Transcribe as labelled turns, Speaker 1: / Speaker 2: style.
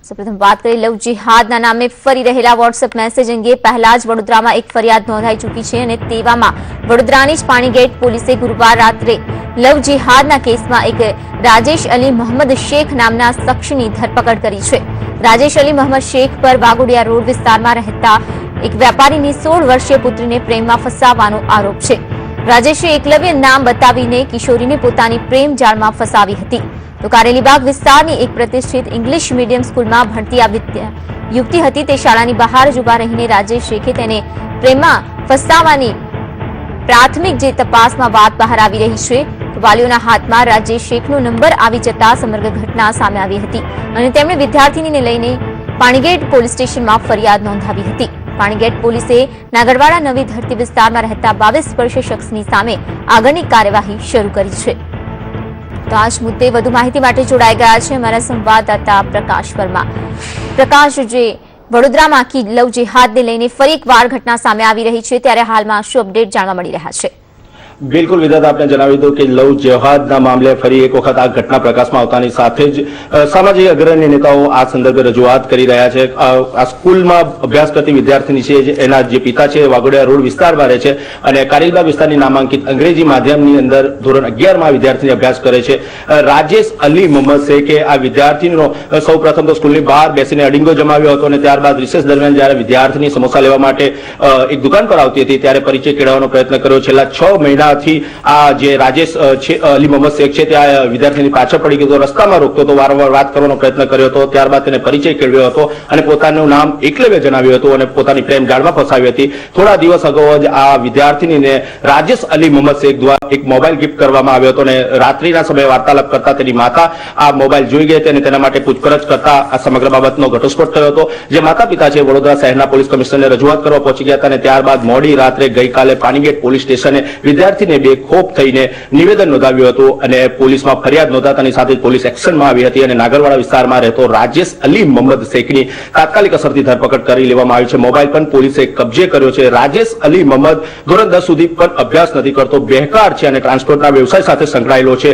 Speaker 1: સૌપ્રથમ વાત કરીએ લવ જિહાદના નામે ફરી રહેલા વોટ્સએપ મેસેજ અંગે પહેલા જ વડોદરામાં એક ફરિયાદ નોંધાઈ ચૂકી છે અને તેવામાં વડોદરાની જ પાણીગેટ પોલીસે ગુરુવાર રાત્રે લવ જિહાદના કેસમાં એક રાજેશ અલી મોહમ્મદ શેખ નામના શખ્સની ધરપકડ કરી છે। રાજેશ અલી મોહમ્મદ શેખ પર વાઘોડિયા રોડ વિસ્તારમાં રહેતા એક વેપારીની 16 વર્ષીય પુત્રીને પ્રેમમાં ફસાવવાનો આરોપ છે। રાજેશે એકલવ્ય નામ બતાવીને કિશોરીને પોતાની પ્રેમ જાળમાં ફસાવી હતી। તો કારેલીબાગ વિસ્તારની એક પ્રતિષ્ઠિત ઇંગ્લિશ મીડિયમ સ્કૂલમાં ભણતી આ યુવતી હતી। તે શાળાની બહાર જ ઉભા રહીને રાજેશ શેખે તેને પ્રેમમાં ફસાવવાની પ્રાથમિક જે તપાસમાં વાત બહાર આવી રહી છે। વાલીઓના હાથમાં રાજેશ શેખનો નંબર આવી જતા સમગ્ર ઘટના સામે આવી હતી અને તેમણે વિદ્યાર્થીનીને લઈને પાણીગેટ પોલીસ સ્ટેશનમાં ફરિયાદ નોંધાવી હતી। પાણીગેટ પોલીસે નાગરવાડા નવી ધરતી વિસ્તારમાં રહેતા 22 વર્ષીય શખ્સની સામે આગળની કાર્યવાહી શરૂ કરી છે। તો આ જ મુદ્દે વધુ માહિતી માટે જોડાઈ ગયા છે અમારા સંવાદદાતા પ્રકાશ વર્મા। પ્રકાશ, જે વડોદરામાં લવ જિહાદને લઈને ફરી એકવાર ઘટના સામે આવી રહી છે, ત્યારે હાલમાં શું અપડેટ જાણવા મળી રહ્યા છે?
Speaker 2: બિલકુલ વિધાતા, આપને જણાવી દઉં કે લવ જિહાદના મામલે ફરી એક વખત આ ઘટના પ્રકાશમાં આવતાની સાથે જ સામાજિક અગ્રણી નેતાઓ આ સંદર્ભે રજૂઆત કરી રહ્યા છે। આ સ્કૂલમાં અભ્યાસ કરતી વિદ્યાર્થીની છે, એના જે પિતા છે વાઘોડિયા રોડ વિસ્તારમાં રહે છે અને કારેલીબાગ વિસ્તારની નામાંકિત અંગ્રેજી માધ્યમની અંદર ધોરણ 11માં વિદ્યાર્થીની અભ્યાસ કરે છે। રાજેશ અલી મોહમ્મદ શેખે આ વિદ્યાર્થીનો સૌ પ્રથમ તો સ્કૂલની બહાર બેસીને અડીંગો જમાવ્યો હતો અને ત્યારબાદ રિસેસ દરમિયાન જ્યારે વિદ્યાર્થીની સમોસા લેવા માટે એક દુકાન પર આવતી હતી ત્યારે પરિચય કેળવવાનો પ્રયત્ન કર્યો। છેલ્લા 6 મહિના આ જે રાજેશ અલી મોહમ્મદ શેખ છે ત્યાં વિદ્યાર્થીની પાછળ પડી ગયો, રસ્તામાં રોકતો હતો, વારંવાર વાત કરવાનો પ્રયત્ન કર્યો હતો। ત્યારબાદ તેને પરિચય કેળવ્યો હતો અને પોતાનું નામ એકલવ્ય જણાવ્યું હતું અને પોતાની પ્રેમ જાળમાં ફસાવી હતી। થોડા દિવસ અગાઉ જ આ વિદ્યાર્થીનીને રાજેશ અલી મોહમ્મદ શેખ દ્વારા એક મોબાઈલ ગિફ્ટ કરવામાં આવ્યો હતો અને રાત્રિના સમયે વાર્તાલાપ કરતા તેની માતા આ મોબાઈલ જોઈ ગઈ હતી અને તેના માટે પૂછપરછ કરતા આ સમગ્ર બાબતનો ઘટસ્ફોટ થયો હતો। જે માતા પિતા છે વડોદરા શહેરના પોલીસ કમિશનરને રજૂઆત કરવા પહોંચી ગયા હતા અને ત્યારબાદ મોડી રાત્રે ગઈકાલે પાણીગેટ પોલીસ સ્ટેશને વિદ્યાર્થીને બેખોફ થઈને નિવેદન નોંધાવ્યું હતું અને પોલીસમાં ફરિયાદ નોંધાતાની સાથે પોલીસ એક્શનમાં આવી હતી અને નાગરવાડા વિસ્તારમાં રહેતો રાજેશ અલી મોહમ્મદ શેખની તાત્કાલિક અસરથી ધરપકડ કરી લેવામાં આવી છે। મોબાઈલ પણ પોલીસે કબજે કર્યો છે। રાજેશ અલી મોહમ્મદ ધોરણ 10 સુધી પણ અભ્યાસ નથી કરતો, બેકાર છે અને ટ્રાન્સપોર્ટના વ્યવસાય સાથે સંકળાયેલો છે।